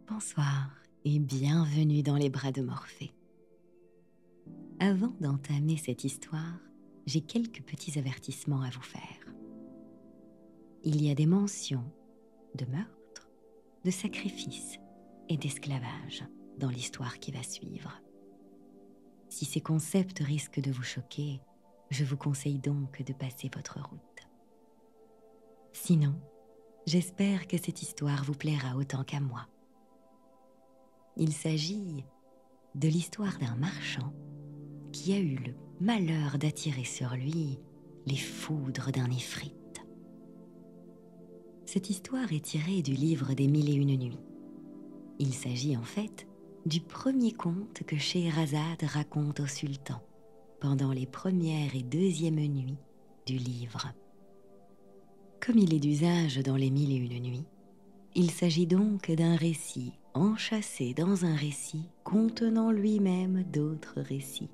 Bonsoir et bienvenue dans les bras de Morphée. Avant d'entamer cette histoire, j'ai quelques petits avertissements à vous faire. Il y a des mentions de meurtre, de sacrifice et d'esclavage dans l'histoire qui va suivre. Si ces concepts risquent de vous choquer, je vous conseille donc de passer votre route. Sinon, j'espère que cette histoire vous plaira autant qu'à moi. Il s'agit de l'histoire d'un marchand qui a eu le malheur d'attirer sur lui les foudres d'un Ifrite. Cette histoire est tirée du livre des Mille et une nuits. Il s'agit en fait du premier conte que Scheherazade raconte au sultan pendant les premières et deuxièmes nuits du livre. Comme il est d'usage dans les Mille et une nuits, il s'agit donc d'un récit enchâssé dans un récit contenant lui-même d'autres récits.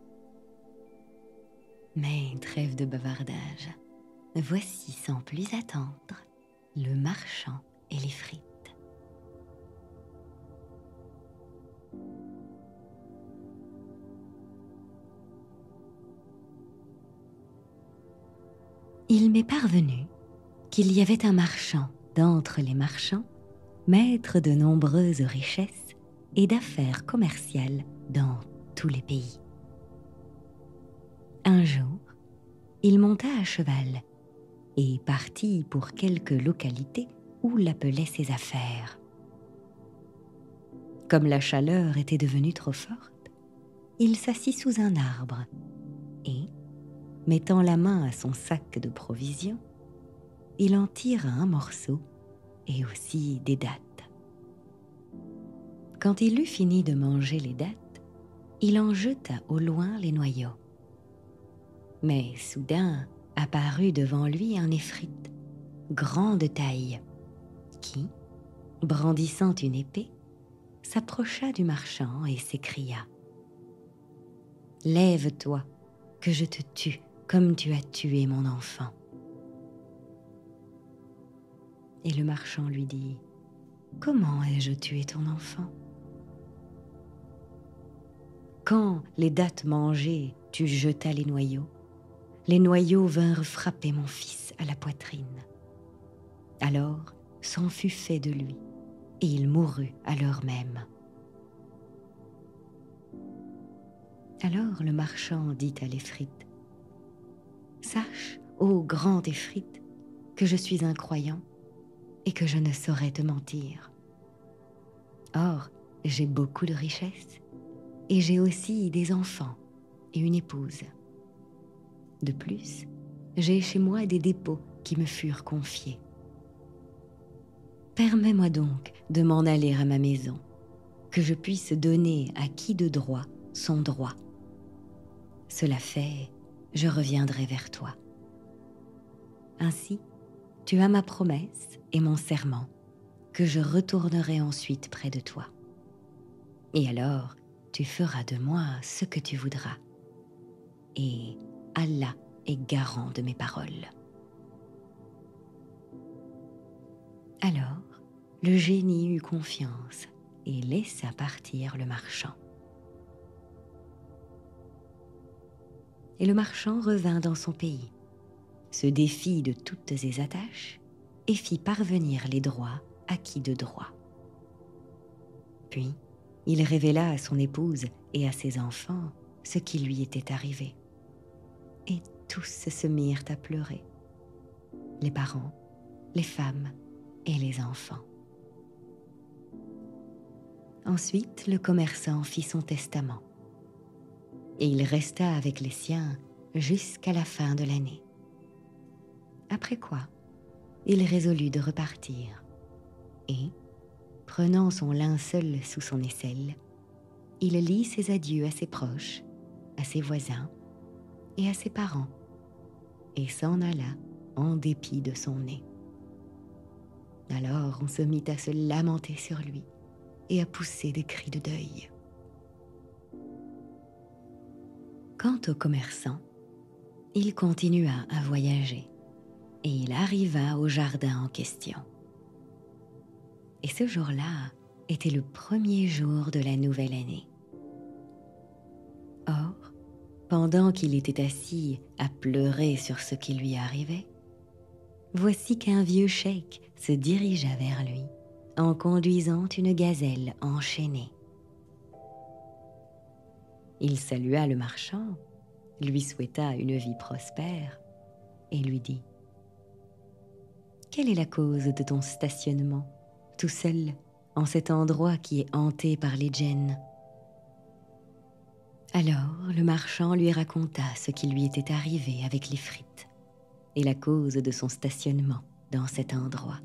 Mais trêve de bavardage, voici sans plus attendre le marchand et l'Ifrite. Il m'est parvenu qu'il y avait un marchand d'entre les marchands, maître de nombreuses richesses et d'affaires commerciales dans tous les pays. Un jour, il monta à cheval et partit pour quelque localité où l'appelaient ses affaires. Comme la chaleur était devenue trop forte, il s'assit sous un arbre et, mettant la main à son sac de provisions, il en tira un morceau et aussi des dattes. Quand il eut fini de manger les dattes, il en jeta au loin les noyaux. Mais soudain apparut devant lui un Ifrite, grand de taille, qui, brandissant une épée, s'approcha du marchand et s'écria « Lève-toi, que je te tue comme tu as tué mon enfant. » Et le marchand lui dit « Comment ai-je tué ton enfant ? Quand, les dattes mangées, tu jetas les noyaux vinrent frapper mon fils à la poitrine. Alors, c'en fut fait de lui, et il mourut à l'heure même. » Alors le marchand dit à l'Ifrite « Sache, ô grand Ifrite, que je suis un croyant et que je ne saurais te mentir. Or, j'ai beaucoup de richesses et j'ai aussi des enfants et une épouse. De plus, j'ai chez moi des dépôts qui me furent confiés. Permets-moi donc de m'en aller à ma maison, que je puisse donner à qui de droit son droit. Cela fait, je reviendrai vers toi. Ainsi, tu as ma promesse et mon serment, que je retournerai ensuite près de toi. Et alors, tu feras de moi ce que tu voudras. Et Allah est garant de mes paroles. » Alors, le génie eut confiance et laissa partir le marchand. Et le marchand revint dans son pays, se défit de toutes ses attaches et fit parvenir les droits à qui de droit. Puis, il révéla à son épouse et à ses enfants ce qui lui était arrivé. Et tous se mirent à pleurer, les parents, les femmes et les enfants. Ensuite, le commerçant fit son testament, et il resta avec les siens jusqu'à la fin de l'année. Après quoi, il résolut de repartir, et, prenant son linceul sous son aisselle, il lit ses adieux à ses proches, à ses voisins et à ses parents, et s'en alla en dépit de son nez. Alors on se mit à se lamenter sur lui et à pousser des cris de deuil. Quant au commerçant, il continua à voyager et il arriva au jardin en question. Et ce jour-là, était le premier jour de la nouvelle année. Or, pendant qu'il était assis à pleurer sur ce qui lui arrivait, voici qu'un vieux cheikh se dirigea vers lui en conduisant une gazelle enchaînée. Il salua le marchand, lui souhaita une vie prospère et lui dit : « Quelle est la cause de ton stationnement, tout seul, en cet endroit qui est hanté par les djinns ?» Alors le marchand lui raconta ce qui lui était arrivé avec les frites et la cause de son stationnement dans cet endroit.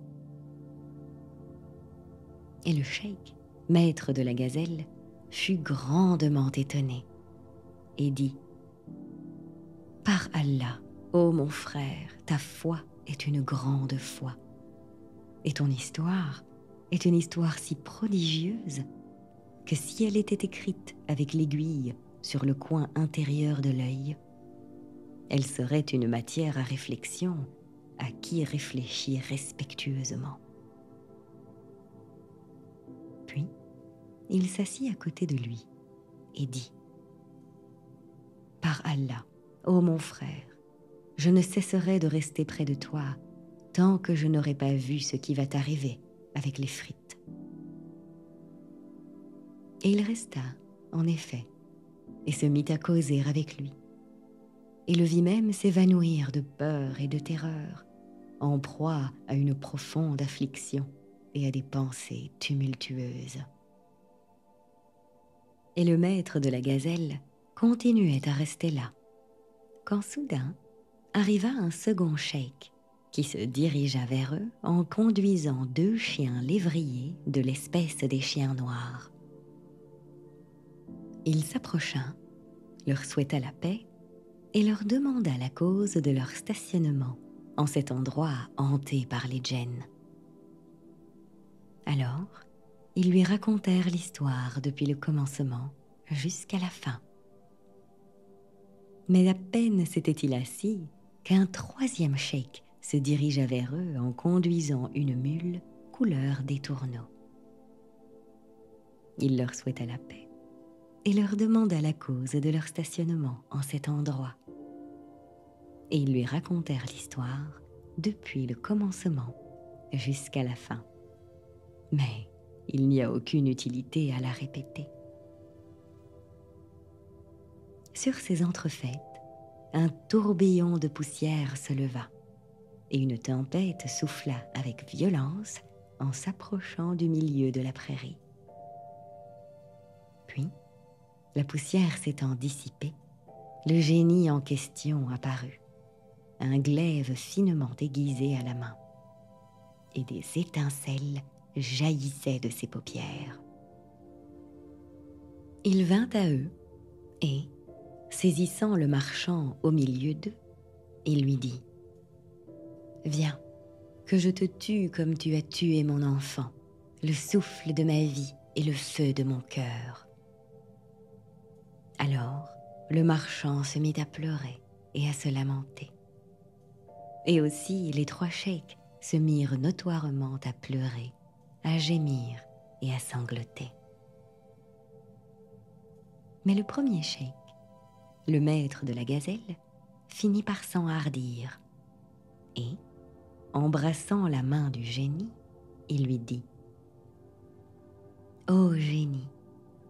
Et le cheikh, maître de la gazelle, fut grandement étonné et dit : « Par Allah, ô mon frère, ta foi est une grande foi, et ton histoire est une histoire si prodigieuse que si elle était écrite avec l'aiguille sur le coin intérieur de l'œil, elle serait une matière à réflexion à qui réfléchit respectueusement. » Puis, il s'assit à côté de lui et dit : « Par Allah, ô mon frère, je ne cesserai de rester près de toi tant que je n'aurai pas vu ce qui va t'arriver avec les frites. » Et il resta, en effet, et se mit à causer avec lui, et le vit même s'évanouir de peur et de terreur, en proie à une profonde affliction et à des pensées tumultueuses. Et le maître de la gazelle continuait à rester là, quand soudain arriva un second cheikh qui se dirigea vers eux en conduisant 2 chiens lévriers de l'espèce des chiens noirs. Il s'approcha, leur souhaita la paix et leur demanda la cause de leur stationnement en cet endroit hanté par les djinns. Alors, ils lui racontèrent l'histoire depuis le commencement jusqu'à la fin. Mais à peine s'était-il assis qu'un 3e cheikh se dirigea vers eux en conduisant une mule couleur des tourneaux. Il leur souhaita la paix et leur demanda la cause de leur stationnement en cet endroit. Et ils lui racontèrent l'histoire depuis le commencement jusqu'à la fin. Mais il n'y a aucune utilité à la répéter. Sur ces entrefaites, un tourbillon de poussière se leva et une tempête souffla avec violence en s'approchant du milieu de la prairie. Puis, la poussière s'étant dissipée, le génie en question apparut, un glaive finement aiguisé à la main, et des étincelles jaillissaient de ses paupières. Il vint à eux et, saisissant le marchand au milieu d'eux, il lui dit : « Viens, que je te tue comme tu as tué mon enfant, le souffle de ma vie et le feu de mon cœur. » Alors, le marchand se mit à pleurer et à se lamenter. Et aussi les 3 cheikhs se mirent notoirement à pleurer, à gémir et à sangloter. Mais le premier cheikh, le maître de la gazelle, finit par s'enhardir et, embrassant la main du génie, il lui dit : « Ô génie,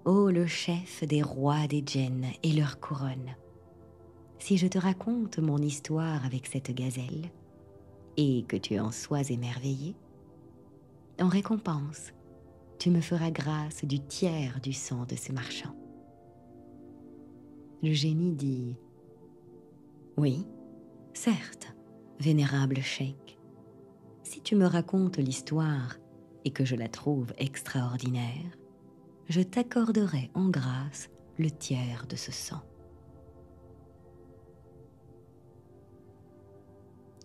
ô le chef des rois des djinns et leur couronne, si je te raconte mon histoire avec cette gazelle, et que tu en sois émerveillé, en récompense, tu me feras grâce du tiers du sang de ce marchand. » Le génie dit : « Oui, certes, vénérable cheikh, si tu me racontes l'histoire et que je la trouve extraordinaire, je t'accorderai en grâce le tiers de ce sang. »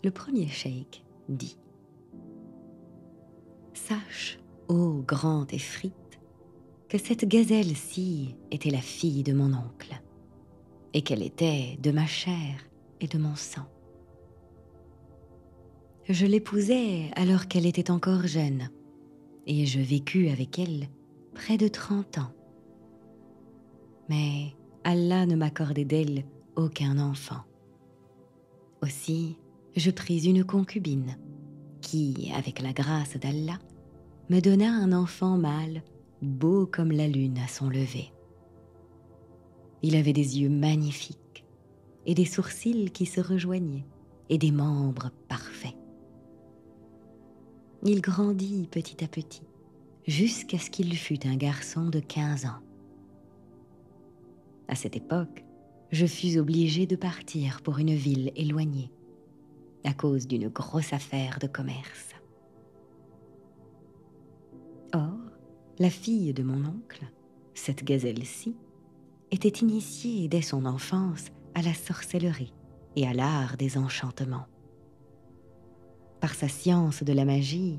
Le premier cheikh dit : « Sache, ô grand Efrit, que cette gazelle-ci était la fille de mon oncle, et qu'elle était de ma chair et de mon sang. Je l'épousai alors qu'elle était encore jeune, et je vécus avec elle près de 30 ans. Mais Allah ne m'accordait d'elle aucun enfant. Aussi, je pris une concubine qui, avec la grâce d'Allah, me donna un enfant mâle beau comme la lune à son lever. Il avait des yeux magnifiques et des sourcils qui se rejoignaient et des membres parfaits. Il grandit petit à petit jusqu'à ce qu'il fût un garçon de 15 ans. À cette époque, je fus obligée de partir pour une ville éloignée à cause d'une grosse affaire de commerce. Or, la fille de mon oncle, cette gazelle-ci, était initiée dès son enfance à la sorcellerie et à l'art des enchantements. Par sa science de la magie,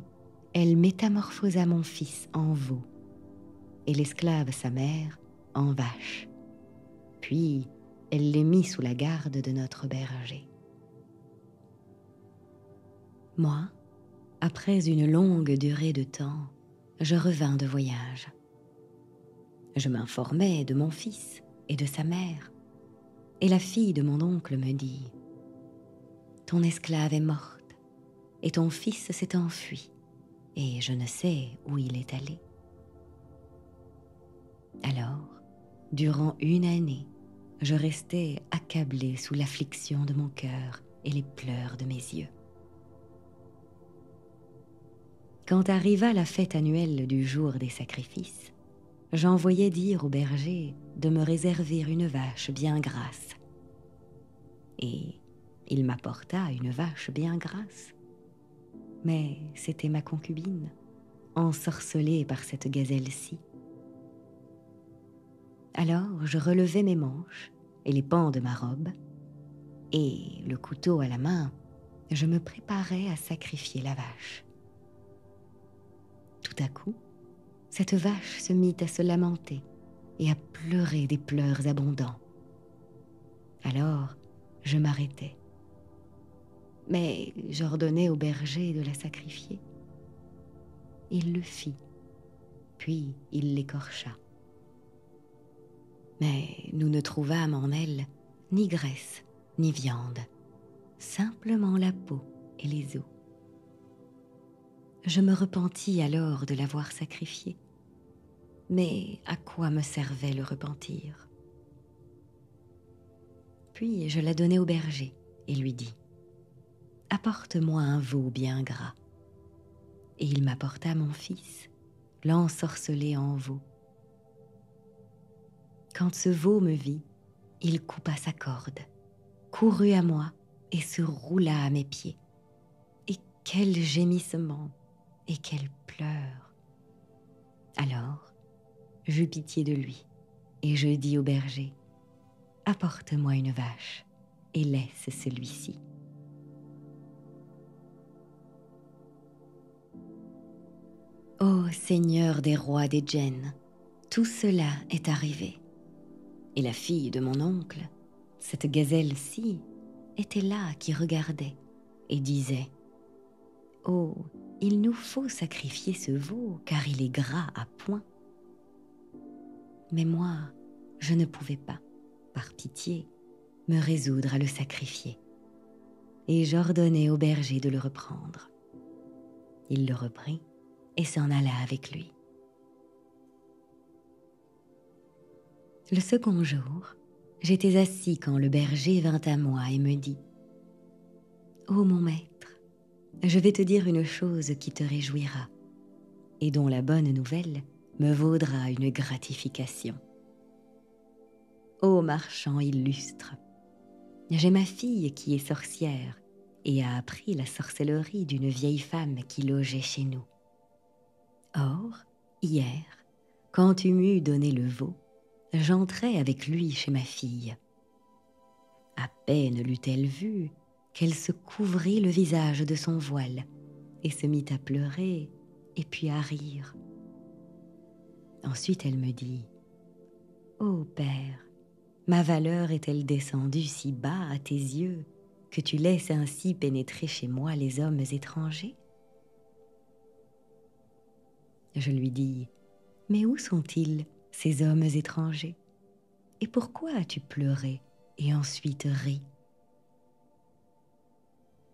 elle métamorphosa mon fils en veau et l'esclave sa mère en vache. Puis, elle les mit sous la garde de notre berger. Moi, après une longue durée de temps, je revins de voyage. Je m'informai de mon fils et de sa mère, et la fille de mon oncle me dit « Ton esclave est morte, et ton fils s'est enfui, et je ne sais où il est allé. » Alors, durant une année, je restai accablée sous l'affliction de mon cœur et les pleurs de mes yeux. Quand arriva la fête annuelle du jour des sacrifices, j'envoyai dire au berger de me réserver une vache bien grasse. Et il m'apporta une vache bien grasse. Mais c'était ma concubine, ensorcelée par cette gazelle-ci. Alors je relevai mes manches et les pans de ma robe, et, le couteau à la main, je me préparais à sacrifier la vache. Tout à coup, cette vache se mit à se lamenter et à pleurer des pleurs abondants. Alors, je m'arrêtai. Mais j'ordonnai au berger de la sacrifier. Il le fit, puis il l'écorcha. Mais nous ne trouvâmes en elle ni graisse, ni viande, simplement la peau et les os. Je me repentis alors de l'avoir sacrifiée. Mais à quoi me servait le repentir? Puis je la donnai au berger et lui dis « Apporte-moi un veau bien gras. » Et il m'apporta mon fils, l'ensorcelé en veau. Quand ce veau me vit, il coupa sa corde, courut à moi et se roula à mes pieds. Et quel gémissement et quels pleurs! Alors, j'eus pitié de lui et je dis au berger « Apporte-moi une vache et laisse celui-ci. » Ô Seigneur des rois des djinns, tout cela est arrivé. Et la fille de mon oncle, cette gazelle-ci, était là qui regardait et disait « Oh, il nous faut sacrifier ce veau car il est gras à point. » Mais moi, je ne pouvais pas, par pitié, me résoudre à le sacrifier. Et j'ordonnai au berger de le reprendre. Il le reprit et s'en alla avec lui. Le second jour, j'étais assis quand le berger vint à moi et me dit « Ô mon maître, je vais te dire une chose qui te réjouira et dont la bonne nouvelle me vaudra une gratification. Ô marchand illustre, j'ai ma fille qui est sorcière et a appris la sorcellerie d'une vieille femme qui logeait chez nous. Or, hier, quand tu m'eus donné le veau, j'entrai avec lui chez ma fille. À peine l'eut-elle vu qu'elle se couvrit le visage de son voile et se mit à pleurer et puis à rire. Ensuite elle me dit « Ô père, ma valeur est-elle descendue si bas à tes yeux que tu laisses ainsi pénétrer chez moi les hommes étrangers ?» Je lui dis Mais où sont-ils, ces hommes étrangers? Et pourquoi as-tu pleuré et ensuite ri?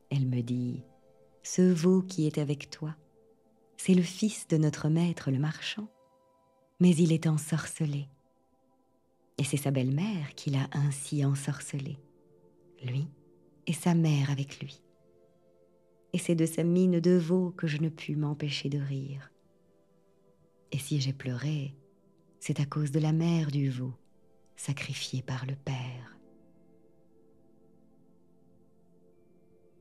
Elle me dit, ce veau qui est avec toi, c'est le fils de notre maître le marchand, mais il est ensorcelé. Et c'est sa belle-mère qui l'a ainsi ensorcelé, lui et sa mère avec lui. Et c'est de sa mine de veau que je ne pus m'empêcher de rire. Et si j'ai pleuré, c'est à cause de la mère du veau, sacrifiée par le père.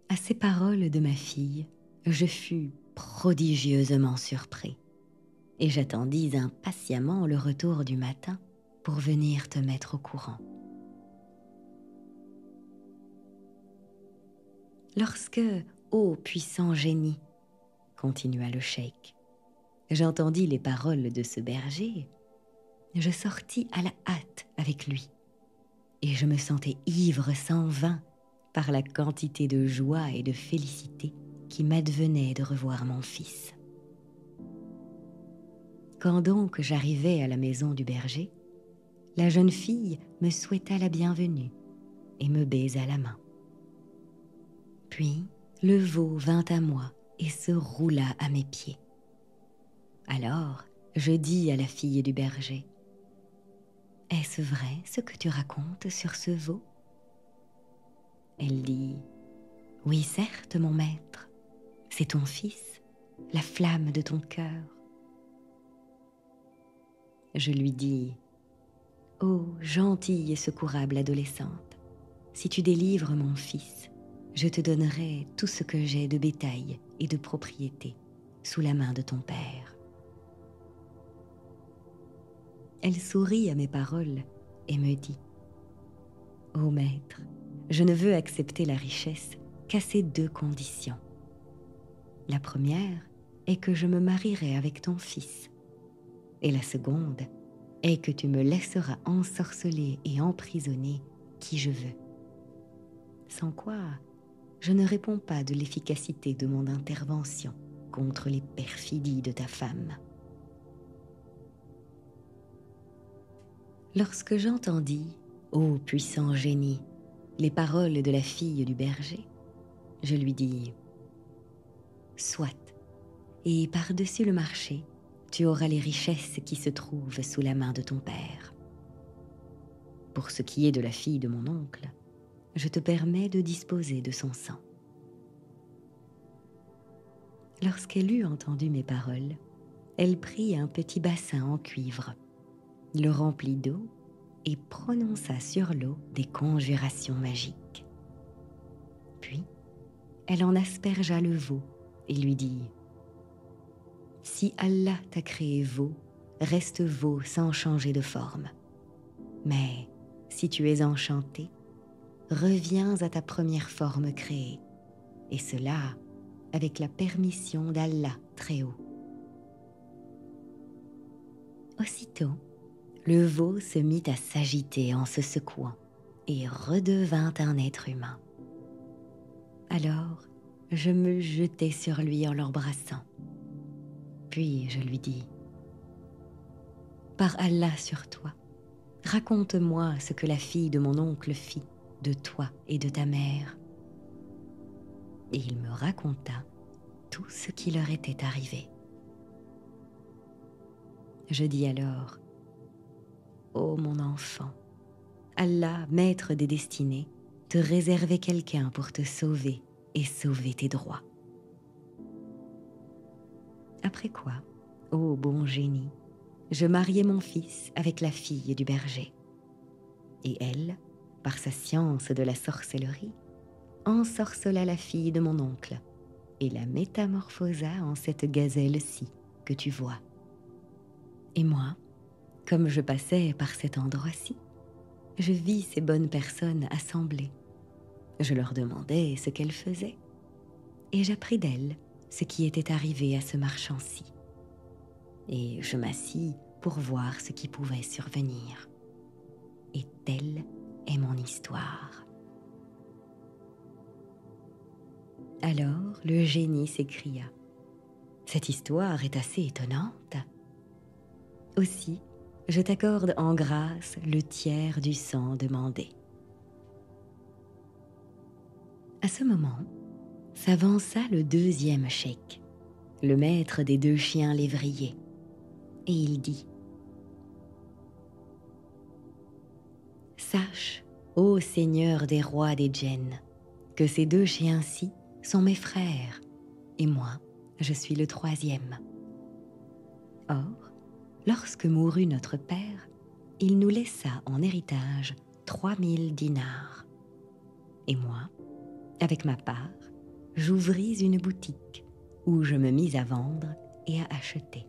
À ces paroles de ma fille, je fus prodigieusement surpris, et j'attendis impatiemment le retour du matin pour venir te mettre au courant. Lorsque, ô puissant génie, continua le cheik, j'entendis les paroles de ce berger, je sortis à la hâte avec lui, et je me sentais ivre sans vin par la quantité de joie et de félicité qui m'advenait de revoir mon fils. Quand donc j'arrivai à la maison du berger, la jeune fille me souhaita la bienvenue et me baisa la main. Puis le veau vint à moi et se roula à mes pieds. Alors je dis à la fille du berger, « Est-ce vrai ce que tu racontes sur ce veau ?» Elle dit, « Oui, certes, mon maître, c'est ton fils, la flamme de ton cœur. » Je lui dis, « Ô gentille et secourable adolescente, si tu délivres mon fils, je te donnerai tout ce que j'ai de bétail et de propriété sous la main de ton père. » Elle sourit à mes paroles et me dit, « Ô maître, je ne veux accepter la richesse qu'à ces deux conditions. La première est que je me marierai avec ton fils, et la seconde est que tu me laisseras ensorceler et emprisonner qui je veux. Sans quoi, je ne réponds pas de l'efficacité de mon intervention contre les perfidies de ta femme. » Lorsque j'entendis, ô puissant génie, les paroles de la fille du berger, je lui dis, « Soit, et par-dessus le marché, tu auras les richesses qui se trouvent sous la main de ton père. Pour ce qui est de la fille de mon oncle, je te permets de disposer de son sang. » Lorsqu'elle eut entendu mes paroles, elle prit un petit bassin en cuivre, le remplit d'eau et prononça sur l'eau des conjurations magiques. Puis, elle en aspergea le veau et lui dit, « Si Allah t'a créé veau, reste veau sans changer de forme. Mais si tu es enchanté, reviens à ta première forme créée, et cela avec la permission d'Allah très haut. » Aussitôt, le veau se mit à s'agiter en se secouant et redevint un être humain. Alors, je me jetai sur lui en l'embrassant. Puis je lui dis, « Par Allah sur toi, raconte-moi ce que la fille de mon oncle fit de toi et de ta mère. » Et il me raconta tout ce qui leur était arrivé. Je dis alors, « Ô mon enfant, Allah, maître des destinées, te réservait quelqu'un pour te sauver et sauver tes droits. » Après quoi, ô bon génie, je mariai mon fils avec la fille du berger. Et elle, par sa science de la sorcellerie, ensorcela la fille de mon oncle et la métamorphosa en cette gazelle-ci que tu vois. Et moi, comme je passais par cet endroit-ci, je vis ces bonnes personnes assemblées. Je leur demandai ce qu'elles faisaient, et j'appris d'elles ce qui était arrivé à ce marchand-ci. Et je m'assis pour voir ce qui pouvait survenir. Et telle est mon histoire. Alors le génie s'écria, « Cette histoire est assez étonnante. » Aussi, je t'accorde en grâce le tiers du sang demandé. » À ce moment, s'avança le deuxième cheikh, le maître des 2 chiens lévriers, et il dit: « Sache, ô Seigneur des rois des djinns, que ces 2 chiens-ci sont mes frères, et moi, je suis le 3e. Or, lorsque mourut notre père, il nous laissa en héritage 3000 dinars. Et moi, avec ma part, j'ouvris une boutique où je me mis à vendre et à acheter.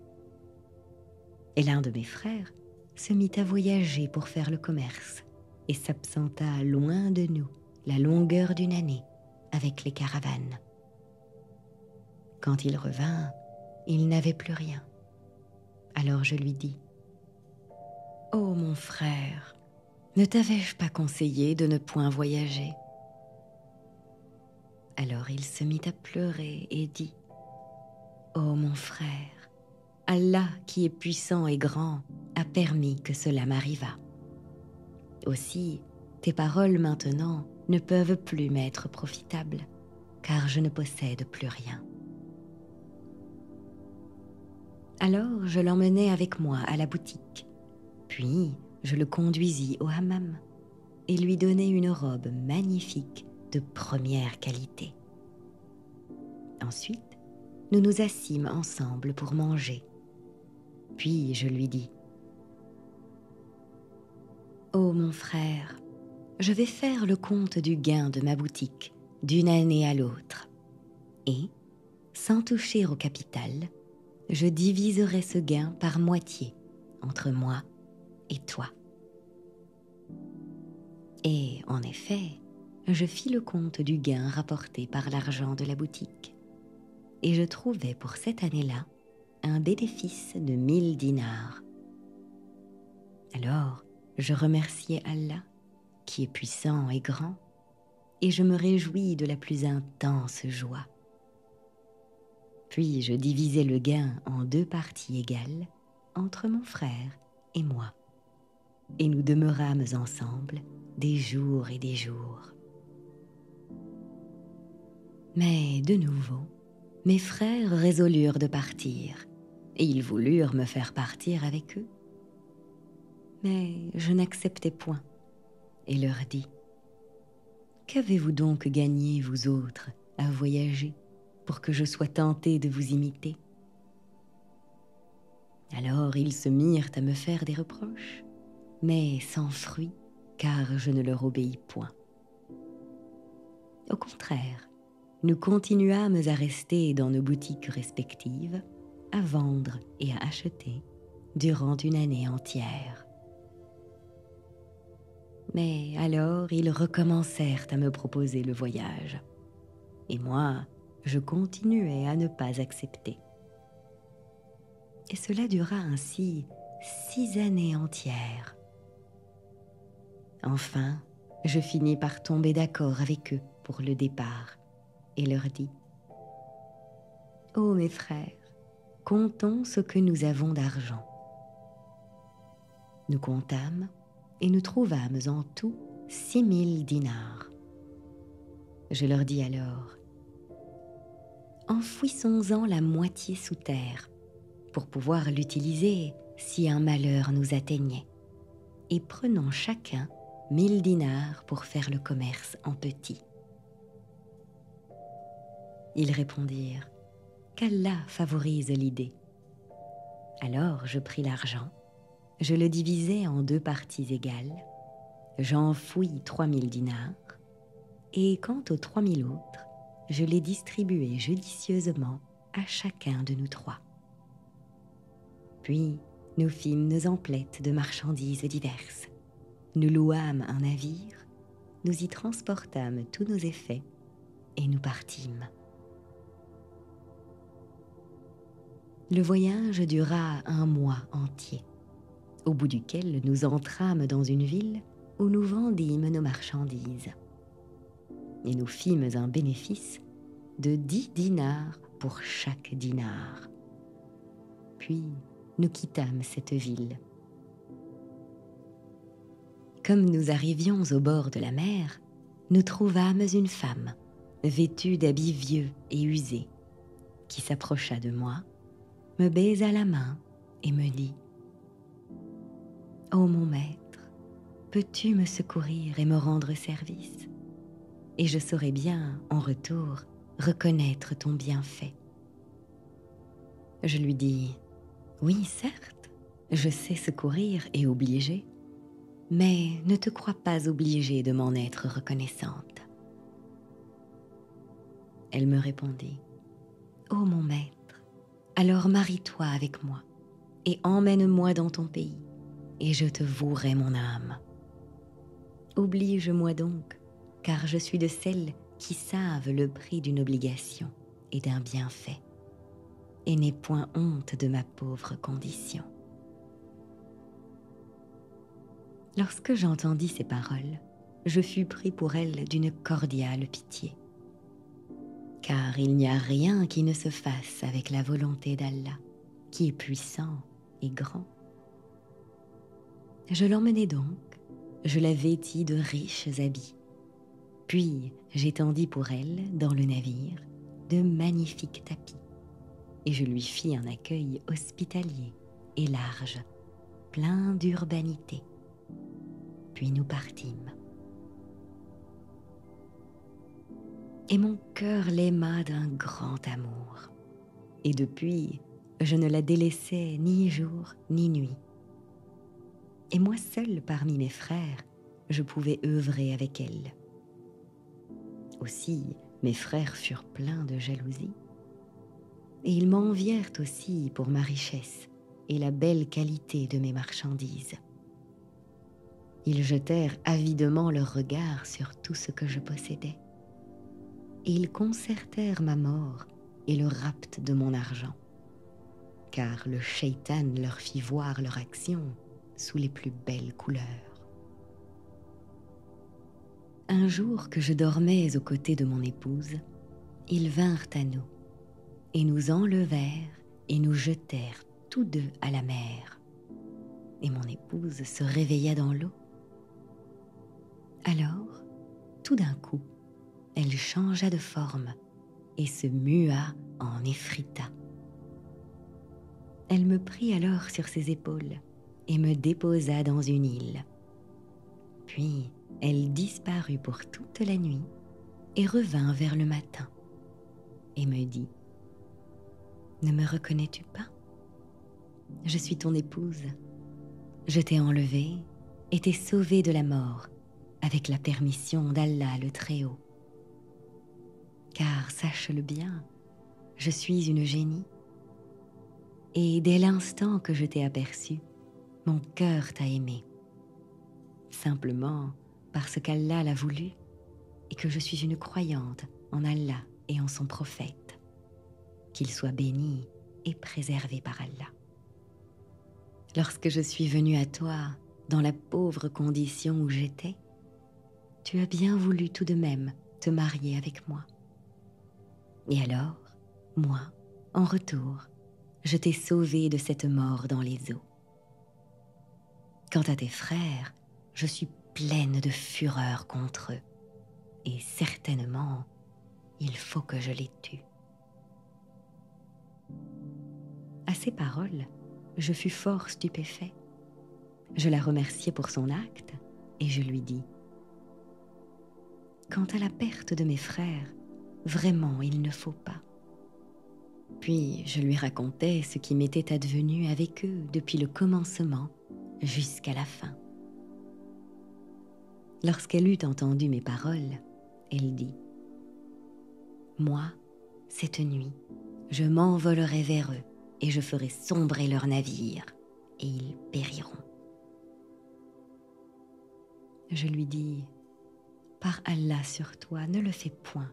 Et l'un de mes frères se mit à voyager pour faire le commerce et s'absenta loin de nous la longueur d'une année avec les caravanes. Quand il revint, il n'avait plus rien. Alors je lui dis: « Ô mon frère, ne t'avais-je pas conseillé de ne point voyager ?» Alors il se mit à pleurer et dit: « Ô mon frère, Allah qui est puissant et grand a permis que cela m'arrivât. Aussi, tes paroles maintenant ne peuvent plus m'être profitables, car je ne possède plus rien. » Alors je l'emmenai avec moi à la boutique, puis je le conduisis au hammam et lui donnai une robe magnifique de première qualité. Ensuite, nous nous assîmes ensemble pour manger. Puis je lui dis: « Ô mon frère, je vais faire le compte du gain de ma boutique d'une année à l'autre, et, sans toucher au capital, je diviserai ce gain par moitié entre moi et toi. » Et en effet, je fis le compte du gain rapporté par l'argent de la boutique, et je trouvai pour cette année-là un bénéfice de 1000 dinars. Alors, je remerciai Allah, qui est puissant et grand, et je me réjouis de la plus intense joie. Puis je divisai le gain en 2 parties égales entre mon frère et moi, et nous demeurâmes ensemble des jours et des jours. Mais de nouveau, mes frères résolurent de partir, et ils voulurent me faire partir avec eux. Mais je n'acceptai point, et leur dis: « Qu'avez-vous donc gagné, vous autres, à voyager, pour que je sois tenté de vous imiter ?» Alors ils se mirent à me faire des reproches, mais sans fruit, car je ne leur obéis point. Au contraire, nous continuâmes à rester dans nos boutiques respectives, à vendre et à acheter durant une année entière. Mais alors ils recommencèrent à me proposer le voyage, et moi, je continuais à ne pas accepter. Et cela dura ainsi 6 années entières. Enfin, je finis par tomber d'accord avec eux pour le départ, et leur dis: « Ô mes frères, comptons ce que nous avons d'argent. » Nous comptâmes, et nous trouvâmes en tout 6000 dinars. Je leur dis alors: « Enfouissons-en la moitié sous terre, pour pouvoir l'utiliser si un malheur nous atteignait, et prenons chacun 1000 dinars pour faire le commerce en petit. » Ils répondirent: « Qu'Allah favorise l'idée. » Alors je pris l'argent, je le divisai en 2 parties égales, j'enfouis 3000 dinars, et quant aux 3000 autres, je les distribuai judicieusement à chacun de nous 3. Puis nous fîmes nos emplettes de marchandises diverses, nous louâmes un navire, nous y transportâmes tous nos effets, et nous partîmes. Le voyage dura 1 mois entier, au bout duquel nous entrâmes dans une ville où nous vendîmes nos marchandises. Et nous fîmes un bénéfice de 10 dinars pour chaque dinar. Puis nous quittâmes cette ville. Comme nous arrivions au bord de la mer, nous trouvâmes une femme, vêtue d'habits vieux et usés, qui s'approcha de moi, me baisa la main et me dit « Ô mon maître, peux-tu me secourir et me rendre service? Et je saurai bien, en retour, reconnaître ton bienfait. » Je lui dis « Oui, certes, je sais secourir et obliger, mais ne te crois pas obligée de m'en être reconnaissante. » Elle me répondit « Ô mon maître, alors marie-toi avec moi et emmène-moi dans ton pays, et je te vouerai mon âme. Oblige-moi donc, car je suis de celles qui savent le prix d'une obligation et d'un bienfait, et n'ai point honte de ma pauvre condition. » Lorsque j'entendis ces paroles, je fus pris pour elle d'une cordiale pitié. Car il n'y a rien qui ne se fasse avec la volonté d'Allah, qui est puissant et grand. Je l'emmenai donc, je la vêtis de riches habits, puis j'étendis pour elle, dans le navire, de magnifiques tapis, et je lui fis un accueil hospitalier et large, plein d'urbanité. Puis nous partîmes. Et mon cœur l'aima d'un grand amour, et depuis, je ne la délaissais ni jour ni nuit. Et moi seul parmi mes frères, je pouvais œuvrer avec elle. Aussi, mes frères furent pleins de jalousie, et ils m'envièrent aussi pour ma richesse et la belle qualité de mes marchandises. Ils jetèrent avidement leurs regards sur tout ce que je possédais, et ils concertèrent ma mort et le rapt de mon argent, car le shaitan leur fit voir leur action sous les plus belles couleurs. Un jour que je dormais aux côtés de mon épouse, ils vinrent à nous, et nous enlevèrent et nous jetèrent tous deux à la mer, et mon épouse se réveilla dans l'eau. Alors, tout d'un coup, elle changea de forme et se mua en Éphrita. Elle me prit alors sur ses épaules et me déposa dans une île. Puis elle disparut pour toute la nuit et revint vers le matin et me dit « Ne me reconnais-tu pas? Je suis ton épouse. Je t'ai enlevée et t'ai sauvée de la mort avec la permission d'Allah le Très-Haut. Car sache-le bien, je suis une génie, et dès l'instant que je t'ai aperçue, mon cœur t'a aimé, simplement parce qu'Allah l'a voulu et que je suis une croyante en Allah et en son prophète, qu'il soit béni et préservé par Allah. Lorsque je suis venue à toi dans la pauvre condition où j'étais, tu as bien voulu tout de même te marier avec moi. Et alors, moi, en retour, je t'ai sauvé de cette mort dans les eaux. Quant à tes frères, je suis pleine de fureur contre eux, et certainement, il faut que je les tue. » À ces paroles, je fus fort stupéfait. Je la remerciai pour son acte, et je lui dis « Quant à la perte de mes frères, vraiment il ne faut pas. » Puis je lui racontai ce qui m'était advenu avec eux depuis le commencement jusqu'à la fin. Lorsqu'elle eut entendu mes paroles, elle dit « Moi, cette nuit, je m'envolerai vers eux et je ferai sombrer leur navire, et ils périront. » Je lui dis « Par Allah sur toi, ne le fais point,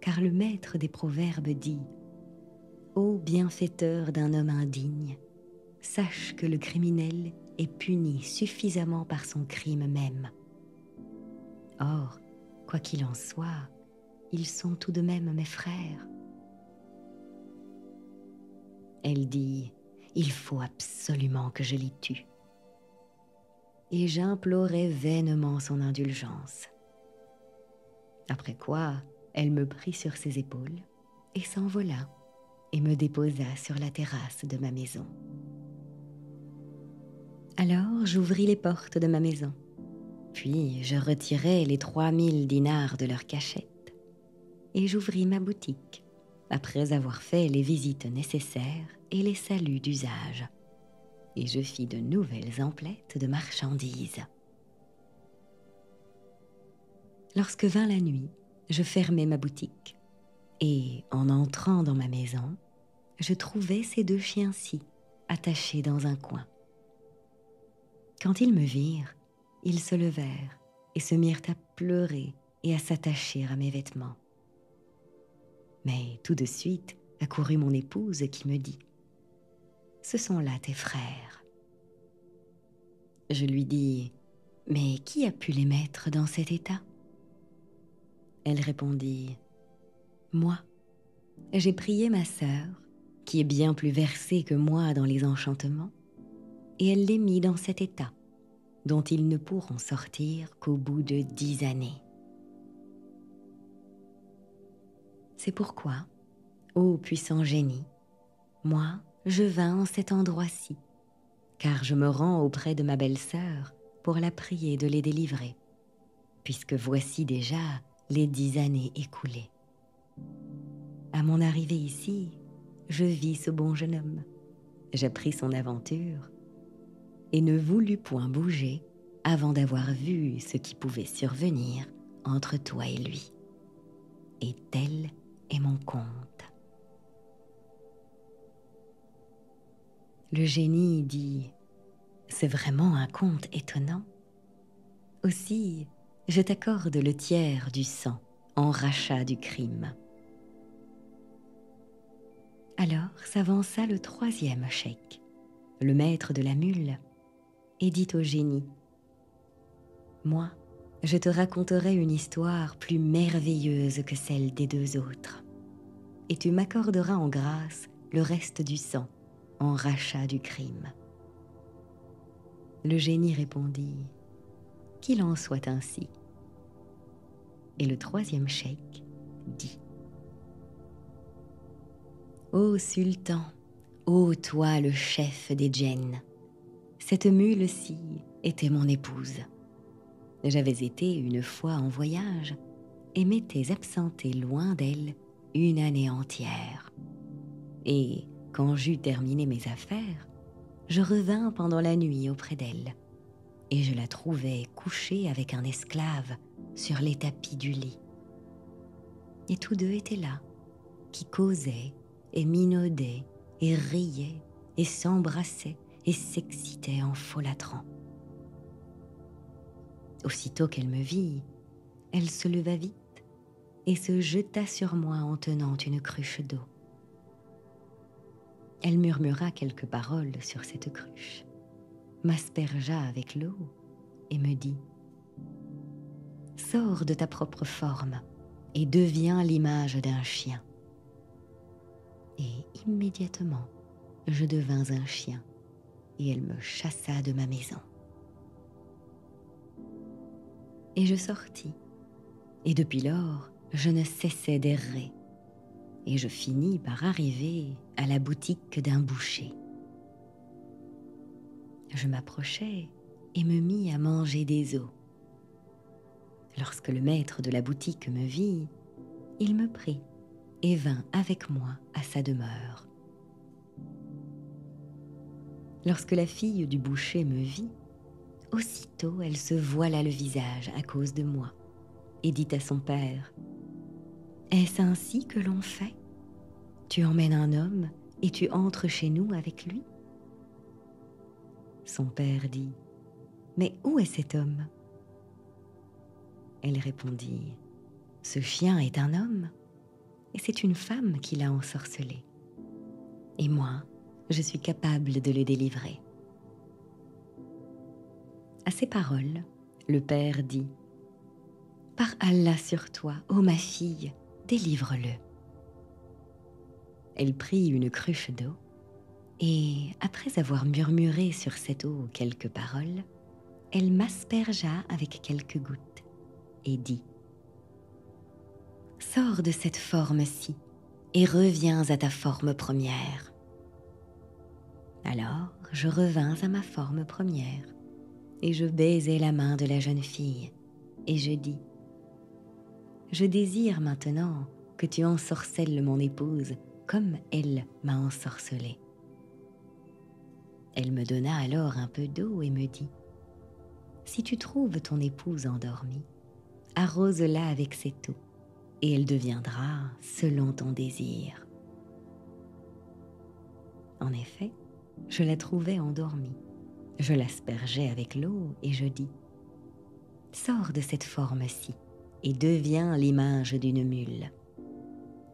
car le maître des proverbes dit « Ô bienfaiteur d'un homme indigne, sache que le criminel est puni suffisamment par son crime même. Or, quoi qu'il en soit, ils sont tout de même mes frères. » Elle dit il faut absolument que je l'y tue. » Et j'implorais vainement son indulgence. Après quoi, elle me prit sur ses épaules et s'envola et me déposa sur la terrasse de ma maison. Alors j'ouvris les portes de ma maison, puis je retirai les 3000 dinars de leur cachette et j'ouvris ma boutique après avoir fait les visites nécessaires et les saluts d'usage, et je fis de nouvelles emplettes de marchandises. Lorsque vint la nuit, je fermai ma boutique, et en entrant dans ma maison, je trouvai ces 2 chiens-ci attachés dans un coin. Quand ils me virent, ils se levèrent et se mirent à pleurer et à s'attacher à mes vêtements. Mais tout de suite accourut mon épouse qui me dit « Ce sont là tes frères. » Je lui dis « Mais qui a pu les mettre dans cet état ?» Elle répondit « Moi, j'ai prié ma sœur, qui est bien plus versée que moi dans les enchantements, et elle les mit dans cet état, dont ils ne pourront sortir qu'au bout de 10 années. C'est pourquoi, ô puissant génie, moi, je vins en cet endroit-ci, car je me rends auprès de ma belle-sœur pour la prier de les délivrer, puisque voici déjà les 10 années écoulées. À mon arrivée ici, je vis ce bon jeune homme, j'appris son aventure, et ne voulus point bouger avant d'avoir vu ce qui pouvait survenir entre toi et lui. Et tel est mon conte. Le génie dit « C'est vraiment un conte étonnant. Aussi, je t'accorde le tiers du sang en rachat du crime. » Alors s'avança le 3e cheik, le maître de la mule, et dit au génie « Moi, je te raconterai une histoire plus merveilleuse que celle des 2 autres, et tu m'accorderas en grâce le reste du sang en rachat du crime. » Le génie répondit « Qu'il en soit ainsi. » Et le 3e cheik dit « Ô sultan, ô toi le chef des djinns, cette mule-ci était mon épouse. J'avais été une fois en voyage et m'étais absenté loin d'elle 1 année entière. Et quand j'eus terminé mes affaires, je revins pendant la nuit auprès d'elle, et je la trouvai couchée avec un esclave sur les tapis du lit. Et tous 2 étaient là, qui causaient et minaudaient et riaient et s'embrassaient et s'excitaient en folâtrant. Aussitôt qu'elle me vit, elle se leva vite et se jeta sur moi en tenant une cruche d'eau. Elle murmura quelques paroles sur cette cruche, m'aspergea avec l'eau et me dit « Sors de ta propre forme et deviens l'image d'un chien. » Et immédiatement, je devins un chien et elle me chassa de ma maison. Et je sortis, et depuis lors, je ne cessais d'errer, et je finis par arriver à la boutique d'un boucher. Je m'approchai et me mis à manger des os. Lorsque le maître de la boutique me vit, il me prit et vint avec moi à sa demeure. Lorsque la fille du boucher me vit, aussitôt elle se voila le visage à cause de moi et dit à son père « Est-ce ainsi que l'on fait? Tu emmènes un homme et tu entres chez nous avec lui ?» Son père dit « Mais où est cet homme ?» Elle répondit « Ce chien est un homme et c'est une femme qui l'a ensorcelé. Et moi, je suis capable de le délivrer. » À ces paroles, le père dit « Par Allah sur toi, ô ma fille, délivre-le. » Elle prit une cruche d'eau Et après avoir murmuré sur cette eau quelques paroles, elle m'aspergea avec quelques gouttes et dit: « Sors de cette forme-ci et reviens à ta forme première. » Alors je revins à ma forme première et je baisai la main de la jeune fille et je dis: « Je désire maintenant que tu ensorcelles mon épouse comme elle m'a ensorcelée. » Elle me donna alors un peu d'eau et me dit: « Si tu trouves ton épouse endormie, arrose-la avec cette eau, et elle deviendra selon ton désir. » En effet, je la trouvai endormie. Je l'aspergeai avec l'eau et je dis: « Sors de cette forme-ci et deviens l'image d'une mule. »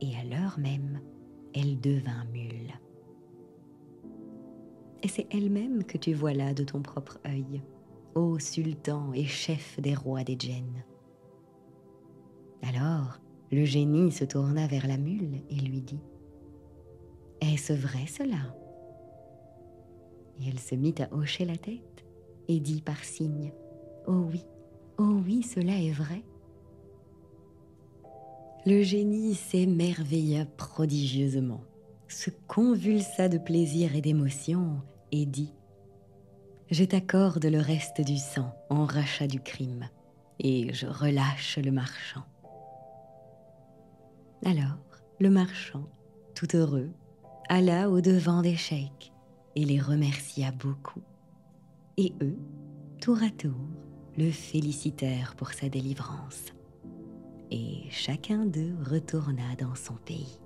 Et à l'heure même, elle devint mule. Et c'est elle-même que tu vois là de ton propre œil, ô sultan et chef des rois des djinns. Alors, le génie se tourna vers la mule et lui dit: « Est-ce vrai cela ?» Et elle se mit à hocher la tête et dit par signe: « Oh oui, cela est vrai. » Le génie s'émerveilla prodigieusement, se convulsa de plaisir et d'émotion et dit: « Je t'accorde le reste du sang en rachat du crime, et je relâche le marchand. » Alors le marchand, tout heureux, alla au-devant des cheikh et les remercia beaucoup. Et eux, tour à tour, le félicitèrent pour sa délivrance. Et chacun d'eux retourna dans son pays.